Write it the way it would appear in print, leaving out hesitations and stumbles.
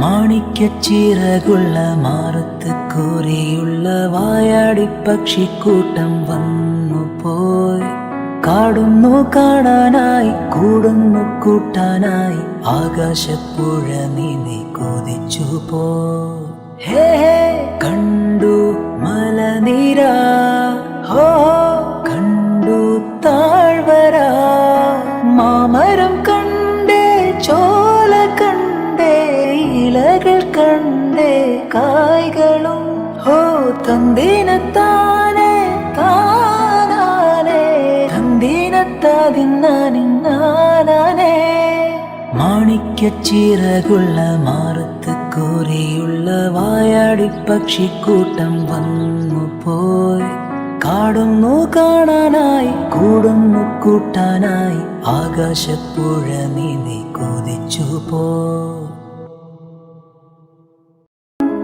മാണിക്യച്ചിറകുള്ള മാറത്ത് കൂരിയുള്ള വായാടി പക്ഷിക്കൂട്ടം വന്നു പോയി. കാടുന്നു കാണാനായി കൂടുന്നു കൂട്ടാനായി ആകാശപ്പുഴ നീന്തി കൊതിച്ചു പോയി. ഹേ കണ്ടു മലനിര, ഹോ കണ്ടു താഴ്വര, മാമരം കണ്ടേ ചോല കണ്ടേ ഇലകൾ കണ്ടേ കായ്കളും. ഹോ തന്തിനത്താനേ താനാനേ തന്തിനത്താതിന്നാനിന്നാനേ. മാണിക്യച്ചിറകുള്ള മാറത്ത് കൂരിയുള്ള വായാടി പക്ഷിക്കൂട്ടം വന്നു പോയി. കാടുന്നു കാണാനായി കൂടുന്നു കൂട്ടാനായി ആകാശപ്പുഴ നീന്തി കൊതിച്ചു പോയി.